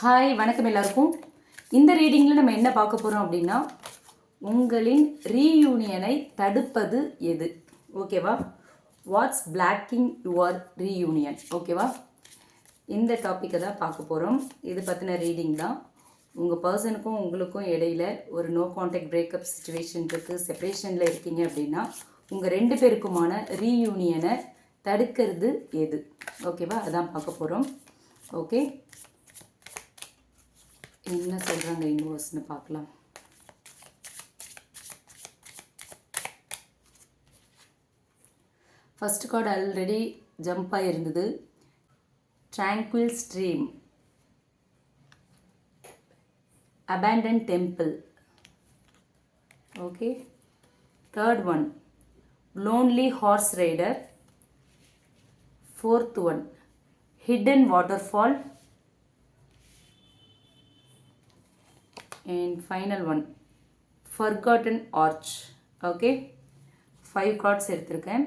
Hi வணக்கம் எல்லாருக்கும். இந்த ரீடிங்கில் நம்ம என்ன பார்க்க போகிறோம் அப்படின்னா, உங்களின் ரீயூனியனை தடுப்பது எது? ஓகேவா? What's blocking your reunion? ஓகேவா? இந்த டாப்பிக்கை தான் பார்க்க போகிறோம். இது பற்றின ரீடிங் தான். உங்கள் பர்சனுக்கும் உங்களுக்கும் இடையில ஒரு நோ கான்டாக்ட் பிரேக்கப் சுச்சுவேஷன் இருக்குது, செப்பரேஷனில் இருக்கீங்க அப்படின்னா உங்கள் ரெண்டு பேருக்குமான ரீயூனியனை தடுக்கிறது எது? ஓகேவா? அதான் பார்க்க போகிறோம். ஓகே, என்ன சொல்கிறாங்க யூனிவர்ஸ்னு பார்க்கலாம். ஃபர்ஸ்ட் கார்டு ஆல்ரெடி ஜம்ப் ஆகிருந்தது, tranquil stream, abandoned temple. Okay, third one lonely horse rider, fourth one hidden waterfall, and final one forgotten arch. Okay, 5 cards எடுத்திருக்கேன்.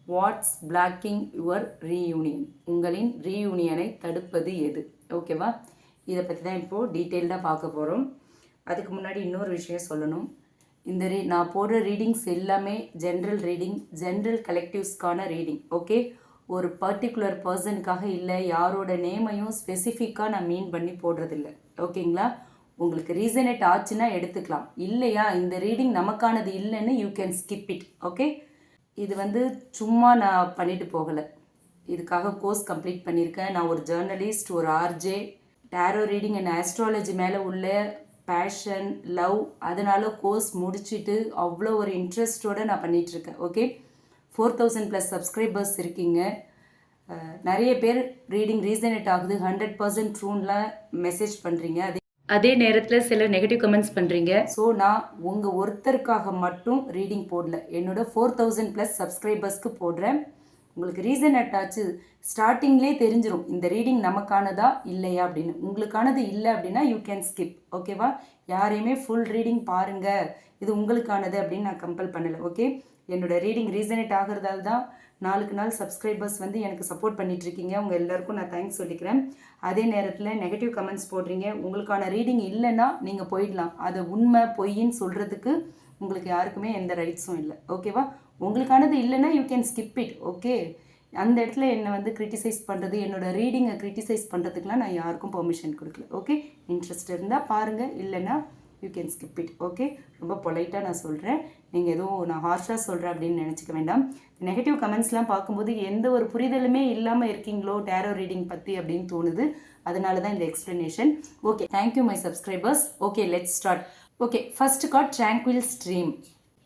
What's blocking your reunion? உங்களின் ரீயூனியனை தடுப்பது எது? ஓகேவா? இதை பற்றி தான் இப்போது டீட்டெயில்டாக பார்க்க போகிறோம். அதுக்கு முன்னாடி இன்னொரு விஷயம் சொல்லணும். இந்த நான் போடுற ரீடிங்ஸ் எல்லாமே ஜென்ரல் ரீடிங், ஜென்ரல் கலெக்டிவ்ஸ்க்கான ரீடிங். ஓகே, ஒரு பர்டிகுலர் பர்சனுக்காக இல்லை, யாரோட நேமையும் ஸ்பெசிஃபிக்காக நான் மீன் பண்ணி போடுறதில்லை. ஓகேங்களா? உங்களுக்கு ரீசனேட் ஆச்சுன்னா எடுத்துக்கலாம், இல்லையா இந்த ரீடிங் நமக்கானது இல்லைன்னு you can skip it. Okay, இது சும்மா நான் பண்ணிட்டு போகலை, இதுக்காக கோர்ஸ் கம்ப்ளீட் பண்ணியிருக்கேன். நான் ஒரு ஜேர்னலிஸ்ட், ஒரு RJ. Tarot reading and astrology மேலே உள்ள பேஷன், லவ், அதனால் கோர்ஸ் முடிச்சுட்டு அவ்வளோ ஒரு இன்ட்ரெஸ்டோடு நான் பண்ணிகிட்ருக்கேன். ஓகே, 4000+ சப்ஸ்கிரைபர்ஸ் இருக்கீங்க. நிறைய பேர் ரீடிங் ரீசனேட் ஆகுது, 100% ட்ரூன்லாம் மெசேஜ் பண்ணுறீங்க. அதே நேரத்தில் சிலர் நெகட்டிவ் கமெண்ட்ஸ் பண்ணுறீங்க. ஸோ நான் உங்கள் ஒருத்தருக்காக மட்டும் ரீடிங் போடல, என்னோட 4000+ சப்ஸ்கிரைபர்ஸ்க்கு போடுறேன். உங்களுக்கு ரீசனேட் ஆச்சு, ஸ்டார்டிங்லேயே தெரிஞ்சிடும் இந்த ரீடிங் நமக்கானதா இல்லையா அப்படின்னு. உங்களுக்கானது இல்லை அப்படின்னா யூ கேன் ஸ்கிப். ஓகேவா? யாரையுமே ஃபுல் ரீடிங் பாருங்கள், இது உங்களுக்கானது அப்படின்னு நான் கம்பல் பண்ணலை. ஓகே, என்னோட ரீடிங் ரீசனேட் ஆகிறதால தான் நாளுக்கு நாள் சப்ஸ்கிரைபர்ஸ் எனக்கு சப்போர்ட் பண்ணிகிட்ருக்கீங்க. உங்கள் எல்லாருக்கும் நான் தேங்க்ஸ் சொல்லிக்கிறேன். அதே நேரத்தில் நெகட்டிவ் கமெண்ட்ஸ் போடுறீங்க. உங்களுக்கான ரீடிங் இல்லைன்னா நீங்கள் போயிடலாம், அது உண்மை பொய்ன்னு சொல்கிறதுக்கு உங்களுக்கு யாருக்குமே எந்த ரைட்ஸும் இல்லை. ஓகேவா? உங்களுக்கானது இல்லைன்னா you can skip it. Okay, அந்த இடத்துல என்னை கிரிட்டிசைஸ் பண்ணுறது, என்னோடய ரீடிங்கை கிரிட்டிசைஸ் பண்ணுறதுக்குலாம் நான் யாருக்கும் பெர்மிஷன் கொடுக்கல. ஓகே, இன்ட்ரெஸ்ட் இருந்தால் பாருங்கள், இல்லைன்னா you can skip it. Okay, ரொம்ப பொலைட்டாக நான் சொல்கிறேன், நீங்கள் எதுவும் நான் ஹார்ஷாக சொல்கிறேன் அப்படின்னு நினச்சிக்க வேண்டாம். நெகட்டிவ் கமெண்ட்ஸ்லாம் பார்க்கும்போது எந்த ஒரு புரிதலுமே இல்லாமல் இருக்கீங்களோ டேரோ ரீடிங் பற்றி அப்படின்னு தோணுது. அதனால தான் இந்த explanation. Okay, thank you my subscribers. Okay, let's start. Okay, first card tranquil stream.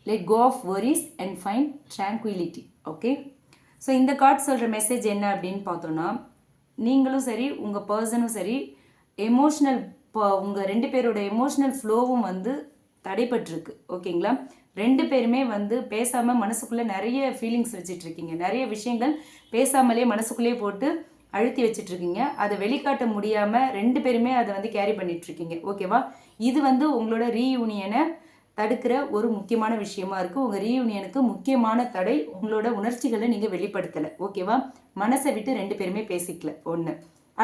Let go of worries and find tranquility. Okay, so இந்த கார்ட் சொல்கிற மெசேஜ் என்ன அப்படின்னு பார்த்தோன்னா, நீங்களும் சரி உங்கள் பர்சனும் சரி எமோஷ்னல், இப்போ உங்கள் ரெண்டு பேரோட எமோஷ்னல் ஃப்ளோவும் தடைப்பட்டிருக்கு. ஓகேங்களா? ரெண்டு பேருமே பேசாமல் மனசுக்குள்ளே நிறைய ஃபீலிங்ஸ் வச்சிட்ருக்கீங்க, நிறைய விஷயங்கள் பேசாமலே மனசுக்குள்ளேயே போட்டு அழுத்தி வச்சிட்ருக்கீங்க. அதை வெளிக்காட்ட முடியாமல் ரெண்டு பேருமே அதை கேரி பண்ணிகிட்ருக்கீங்க. ஓகேவா? இது உங்களோட ரீயூனியனை தடுக்கிற ஒரு முக்கியமான விஷயமா இருக்குது. உங்கள் ரீயூனியனுக்கு முக்கியமான தடை உங்களோட உணர்ச்சிகளை நீங்கள் வெளிப்படுத்தலை. ஓகேவா? மனசை விட்டு ரெண்டு பேருமே பேசிக்கல. ஒன்று.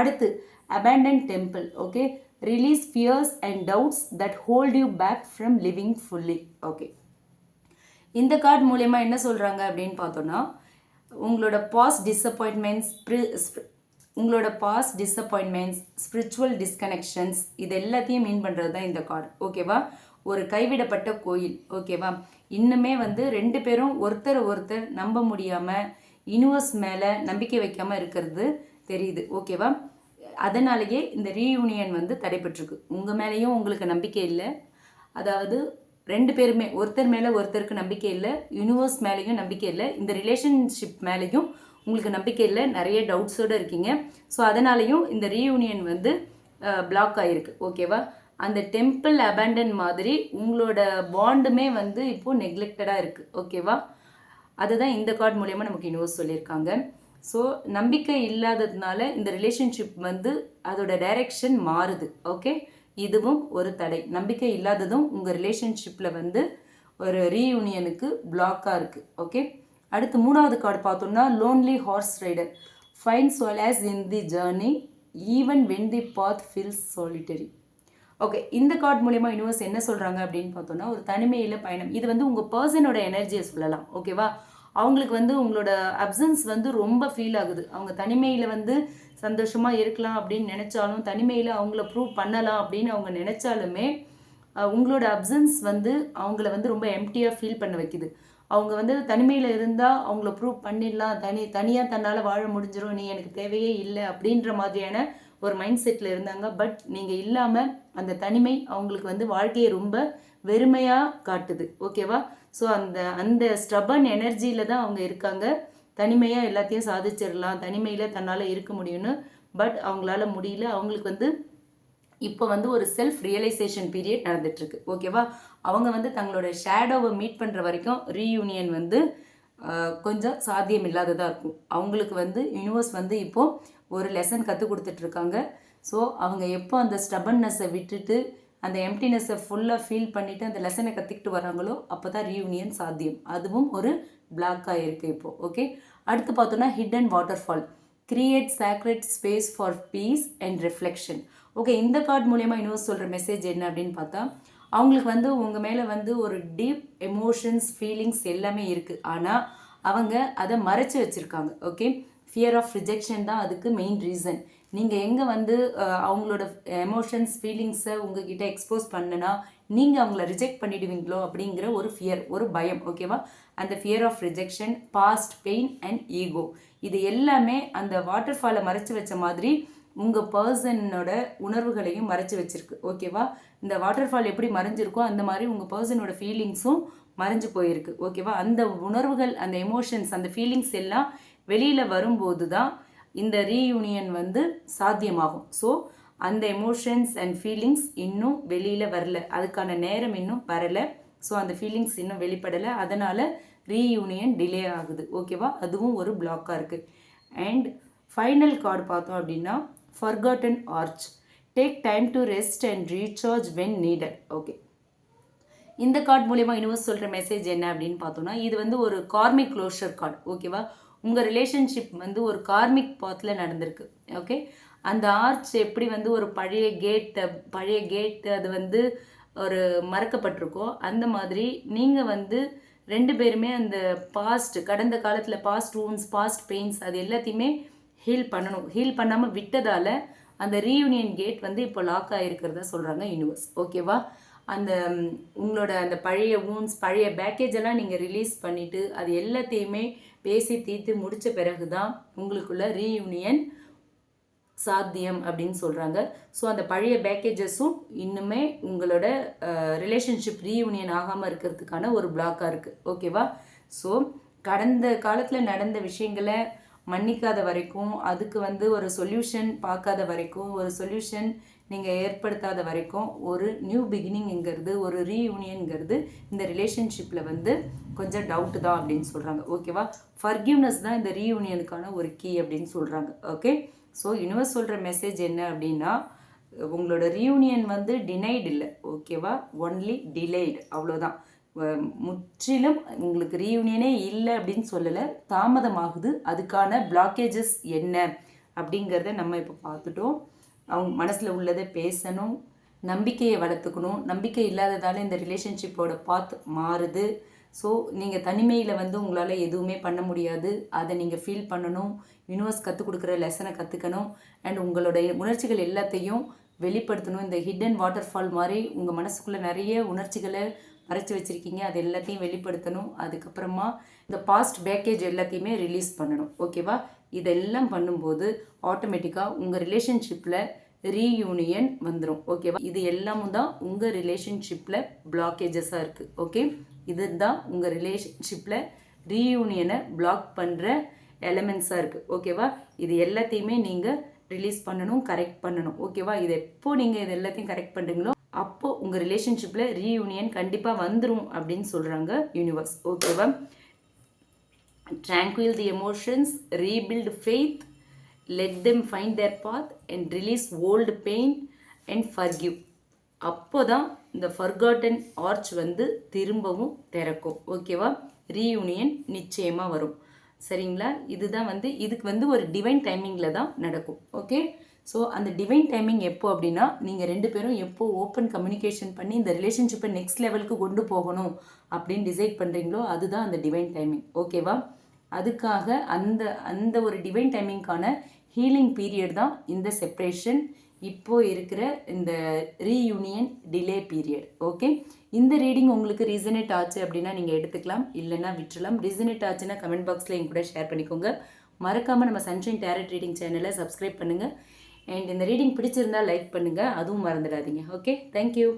அடுத்து abandoned temple. Okay, release fears and doubts that hold you back from living fully. Okay, இந்த கார்டு மூலயமா என்ன சொல்கிறாங்க அப்படின்னு பார்த்தோன்னா, உங்களோட பாஸ்ட் டிஸப்பாயின்மெண்ட்ஸ், ஸ்பிரிச்சுவல் டிஸ்கனெக்ஷன்ஸ், இது எல்லாத்தையும் மீன் பண்ணுறது தான் இந்த கார்டு. ஓகேவா? ஒரு கைவிடப்பட்ட கோயில். ஓகேவா? இன்னுமே ரெண்டு பேரும் ஒருத்தர் நம்ப முடியாமல், யூனிவர்ஸ் மேலே நம்பிக்கை வைக்காமல் இருக்கிறது தெரியுது. ஓகேவா? அதனாலேயே இந்த ரீயூனியன் தடைப்பட்டிருக்கு. உங்கள் மேலேயும் உங்களுக்கு நம்பிக்கை இல்லை, அதாவது ரெண்டு பேருமே ஒருத்தர் மேலே ஒருத்தருக்கு நம்பிக்கை இல்லை, யூனிவர்ஸ் மேலேயும் நம்பிக்கை இல்லை, இந்த ரிலேஷன்ஷிப் மேலேயும் உங்களுக்கு நம்பிக்கை இல்லை, நிறைய டவுட்ஸோடு இருக்கீங்க. ஸோ அதனாலேயும் இந்த ரீயூனியன் பிளாக் ஆகிருக்கு. ஓகேவா? அந்த டெம்பிள் அபேண்டன் மாதிரி உங்களோட பாண்டுமே இப்போது நெக்லெக்டடாக இருக்குது. ஓகேவா? அதுதான் இந்த கார்டு மூலயமா நமக்கு யூனிவர்ஸ் சொல்லியிருக்காங்க. ஸோ நம்பிக்கை இல்லாததுனால இந்த ரிலேஷன்ஷிப் அதோட டைரெக்ஷன் மாறுது. ஓகே, இதுவும் ஒரு தடை. நம்பிக்கை இல்லாததும் உங்கள் ரிலேஷன்ஷிப்பில் ஒரு ரீயூனியனுக்கு பிளாக்காக இருக்குது. ஓகே, அடுத்து மூணாவது கார்டு பார்த்தோம்னா lonely horse rider. Find solace in the journey, even when the path feels solitary. Okay, இந்த கார்டு மூலயமா யூனிவர்ஸ் என்ன சொல்கிறாங்க அப்படின்னு பார்த்தோன்னா, ஒரு தனிமையில் பயணம். இது வந்து உங்கள் பர்சனோட எனர்ஜியை சொல்லலாம். ஓகேவா? அவங்களுக்கு வந்து உங்களோட அப்சன்ஸ் வந்து ரொம்ப ஃபீல் ஆகுது. அவங்க தனிமையில் வந்து சந்தோஷமாக இருக்கலாம் அப்படின்னு நினச்சாலும், தனிமையில் அவங்கள ப்ரூவ் பண்ணலாம் அப்படின்னு அவங்க நினச்சாலுமே, உங்களோட அப்சன்ஸ் வந்து அவங்கள வந்து ரொம்ப எம்டியாக ஃபீல் பண்ண வைக்குது. அவங்க வந்து தனிமையில் இருந்தால் அவங்கள ப்ரூவ் பண்ணிடலாம், தனியாக தன்னால் வாழ முடிஞ்சிடும், நீ எனக்கு தேவையே இல்லை அப்படின்ற மாதிரியான ஒரு மைண்ட் செட்டில் இருந்தாங்க. பட் நீங்கள் இல்லாமல் அந்த தனிமை அவங்களுக்கு வந்து வாழ்க்கையை ரொம்ப வெறுமையாக காட்டுது. ஓகேவா? ஸோ அந்த அந்த ஸ்டபன் எனர்ஜியில் தான் அவங்க இருக்காங்க. தனிமையாக எல்லாத்தையும் சாதிச்சிடலாம், தனிமையில் தன்னால் இருக்க முடியும்னு. பட் அவங்களால முடியல. அவங்களுக்கு வந்து இப்போ வந்து ஒரு செல்ஃப் ரியலைசேஷன் பீரியட் நடந்துட்டுருக்கு. ஓகேவா? அவங்க வந்து தங்களோட ஷேடோவை மீட் பண்ணுற வரைக்கும் ரீயூனியன் வந்து கொஞ்சம் சாத்தியம் இல்லாததாக இருக்கும். அவங்களுக்கு வந்து யூனிவர்ஸ் வந்து இப்போது ஒரு லெசன் கற்றுக் கொடுத்துட்ருக்காங்க. ஸோ அவங்க எப்போ அந்த ஸ்டபன்னஸை விட்டுட்டு அந்த எம்டினஸை ஃபுல்லாக ஃபீல் பண்ணிவிட்டு அந்த லெசனை கற்றுக்கிட்டு வராங்களோ அப்போ தான் ரீயூனியன் சாத்தியம். அதுவும் ஒரு பிளாக்காக இருக்குது இப்போது. ஓகே, அடுத்து பார்த்தோன்னா hidden waterfall create sacred space for peace and reflection. Okay, இந்த கார்டு மூலயமா யூனிவர்ஸ் சொல்கிற மெசேஜ் என்ன அப்படின்னு பார்த்தா, அவங்களுக்கு வந்து உங்கள் மேலே வந்து ஒரு டீப் எமோஷன்ஸ் ஃபீலிங்ஸ் எல்லாமே இருக்குது. ஆனால் அவங்க அதை மறைச்சி வச்சுருக்காங்க. ஓகே, ஃபியர் ஆஃப் ரிஜெக்ஷன் தான் அதுக்கு மெயின் ரீசன். நீங்கள் எங்கே வந்து அவங்களோட எமோஷன்ஸ் ஃபீலிங்ஸை உங்ககிட்ட எக்ஸ்போஸ் பண்ணுனா நீங்கள் அவங்கள ரிஜெக்ட் பண்ணிடுவீங்களோ அப்படிங்கிற ஒரு ஃபியர், ஒரு பயம். ஓகேவா? அந்த fear of rejection, past pain and ego, இது எல்லாமே அந்த வாட்டர்ஃபாலை மறைச்சி வச்ச மாதிரி உங்கள் பர்சனோட உணர்வுகளையும் மறைச்சி வச்சுருக்கு. ஓகேவா? இந்த வாட்டர்ஃபால் எப்படி மறைஞ்சிருக்கோ அந்த மாதிரி உங்கள் பர்சனோட ஃபீலிங்ஸும் மறைஞ்சு போயிருக்கு. ஓகேவா? அந்த உணர்வுகள், அந்த எமோஷன்ஸ், அந்த ஃபீலிங்ஸ் எல்லாம் வெளியில் வரும்போது தான் இந்த ரீயூனியன் வந்து சாத்தியமாகும். ஸோ அந்த எமோஷன்ஸ் அண்ட் ஃபீலிங்ஸ் இன்னும் வெளியில் வரல, அதுக்கான நேரம் இன்னும் வரலை. ஸோ அந்த ஃபீலிங்ஸ் இன்னும் வெளிப்படலை, அதனால் ரீயூனியன் டிலே ஆகுது. ஓகேவா? அதுவும் ஒரு பிளாக்காக இருக்குது. அண்ட் ஃபைனல் கார்டு பார்த்தோம் அப்படின்னா forgotten arch take time to rest and recharge when needed. Okay, இந்த கார்டு மூலயமா யூனிவர்ஸ் சொல்கிற மெசேஜ் என்ன அப்படின்னு பார்த்தோன்னா, இது வந்து ஒரு கார்மிக் க்ளோஷர் கார்டு. ஓகேவா? உங்கள் ரிலேஷன்ஷிப் வந்து ஒரு கார்மிக் பாத்தில் நடந்திருக்கு. ஓகே, அந்த ஆர்ச் எப்படி வந்து ஒரு பழைய கேட்டு அது வந்து ஒரு மறக்கப்பட்டிருக்கோ அந்த மாதிரி நீங்கள் வந்து ரெண்டு பேருமே அந்த கடந்த காலத்தில் பாஸ்ட் வூன்ஸ், பாஸ்ட் பெயின்ஸ் அது எல்லாத்தையுமே ஹீல் பண்ணணும். ஹீல் பண்ணாமல் விட்டதால் அந்த ரீயூனியன் கேட் வந்து இப்போ லாக் ஆகிருக்கிறதா சொல்கிறாங்க யூனிவர்ஸ். ஓகேவா? அந்த உங்களோட அந்த பழைய வூன்ஸ், பழைய பேக்கேஜ் எல்லாம் நீங்கள் ரிலீஸ் பண்ணிவிட்டு அது எல்லாத்தையுமே பேசி தீர்த்து முடித்த பிறகு தான் உங்களுக்குள்ள ரீயூனியன் சாத்தியம் அப்படின்னு சொல்கிறாங்க. ஸோ அந்த பழைய பேக்கேஜஸும் இன்னுமே உங்களோட ரிலேஷன்ஷிப் ரீயூனியன் ஆகாமல் இருக்கிறதுக்கான ஒரு பிளாக்காக இருக்குது. ஓகேவா? ஸோ கடந்த காலத்தில் நடந்த விஷயங்களை மன்னிக்காத வரைக்கும், அதுக்கு வந்து ஒரு சொல்யூஷன் பார்க்காத வரைக்கும், ஒரு சொல்யூஷன் நீங்கள் ஏற்படுத்தாத வரைக்கும் ஒரு நியூ பிகினிங்கிறது, ஒரு ரீயூனியன்கிறது இந்த ரிலேஷன்ஷிப்பில் வந்து கொஞ்சம் டவுட்டு தான் அப்படின்னு சொல்கிறாங்க. ஓகேவா? ஃபர்கிவ்னஸ் தான் இந்த ரீயூனியனுக்கான ஒரு கீ அப்படின்னு சொல்கிறாங்க. ஓகே, ஸோ யூனிவர்ஸ் சொல்கிற மெசேஜ் என்ன அப்படின்னா, உங்களோட ரீயூனியன் வந்து டினைடு இல்லை. ஓகேவா? ஒன்லி டிலேடு, அவ்வளோதான். முற்றிலும் உங்களுக்கு ரீயூனியனே இல்லை அப்படின்னு சொல்லலை, தாமதமாகுது. அதுக்கான பிளாக்கேஜஸ் என்ன அப்படிங்கிறத நம்ம இப்போ பார்த்துட்டோம். அவங்க மனசில் உள்ளதை பேசணும், நம்பிக்கையை வளர்த்துக்கணும். நம்பிக்கை இல்லாததால் இந்த ரிலேஷன்ஷிப்போட பாத் மாறுது. ஸோ நீங்கள் தனிமையில் வந்து உங்களால் எதுவுமே பண்ண முடியாது, அதை நீங்கள் ஃபீல் பண்ணணும். யூனிவர்ஸ் கற்றுக் கொடுக்குற லெசனை கற்றுக்கணும். அண்ட் உங்களுடைய உணர்ச்சிகள் எல்லாத்தையும் வெளிப்படுத்தணும். இந்த ஹிடன் வாட்டர்ஃபால் மாதிரி உங்கள் மனசுக்குள்ளே நிறைய உணர்ச்சிகளை மறைச்சி வச்சுருக்கீங்க, அது எல்லாத்தையும் வெளிப்படுத்தணும். அதுக்கப்புறமா இந்த பாஸ்ட் பேக்கேஜ் எல்லாத்தையுமே ரிலீஸ் பண்ணணும். ஓகேவா? இதெல்லாம் பண்ணும்போது ஆட்டோமேட்டிக்காக உங்கள் ரிலேஷன்ஷிப்பில் ரீயூனியன் வந்துடும். ஓகேவா? இது எல்லாமும் தான் உங்கள் ரிலேஷன்ஷிப்பில் பிளாக்கேஜஸாக இருக்குது. ஓகே, இதுதான் உங்கள் ரிலேஷன்ஷிப்பில் ரீயூனியனை பிளாக் பண்ணுற எலமெண்ட்ஸாக இருக்குது. ஓகேவா? இது எல்லாத்தையுமே நீங்கள் ரிலீஸ் பண்ணணும், கரெக்ட் பண்ணணும். ஓகேவா? இது எப்போ நீங்கள் இது எல்லாத்தையும் கரெக்ட் பண்ணுறீங்களோ அப்போது உங்கள் ரிலேஷன்ஷிப்பில் ரீயூனியன் கண்டிப்பாக வந்துடும் அப்படின்னு சொல்கிறாங்க யூனிவர்ஸ். ஓகேவா? tranquil the emotions, rebuild faith, let them find their path and release old pain and forgive. அப்போ தான் இந்த ஃபர்காட்டன் ஆர்ச் வந்து திரும்பவும் திறக்கும். ஓகேவா? ரீயூனியன் நிச்சயமாக வரும். சரிங்களா? இதுதான் வந்து இதுக்கு வந்து ஒரு டிவைன் டைமிங்கில் தான் நடக்கும். ஓகே, ஸோ அந்த டிவைன் டைமிங் எப்போ அப்படின்னா நீங்கள் 2 பேரும் எப்போ ஓப்பன் கம்யூனிகேஷன் பண்ணி இந்த ரிலேஷன்ஷிப்பை நெக்ஸ்ட் லெவலுக்கு கொண்டு போகணும் அப்படின்னு டிசைட் பண்ணுறீங்களோ அதுதான் அந்த டிவைன் டைமிங். ஓகேவா? அதுக்காக அந்த அந்த ஒரு டிவைன் டைமிங்க்கான ஹீலிங் பீரியட் தான் இந்த செப்ரேஷன், இப்போது இருக்கிற இந்த ரீயூனியன் டிலே பீரியட். ஓகே, இந்த ரீடிங் உங்களுக்கு ரீசனேட் ஆச்சு அப்படின்னா நீங்கள் எடுத்துக்கலாம், இல்லைன்னா விட்டுறலாம். ரீசனேட் ஆச்சுன்னா கமெண்ட் பாக்ஸில் என் கூட ஷேர் பண்ணிக்கோங்க. மறக்காமல் நம்ம சன்ஷைன் டேரட் ரீடிங் சேனலை சப்ஸ்கிரைப் பண்ணுங்கள். அண்ட் இந்த ரீடிங் பிடிச்சிருந்தால் லைக் பண்ணுங்கள், அதுவும் மறந்துடாதீங்க. Okay, thank you.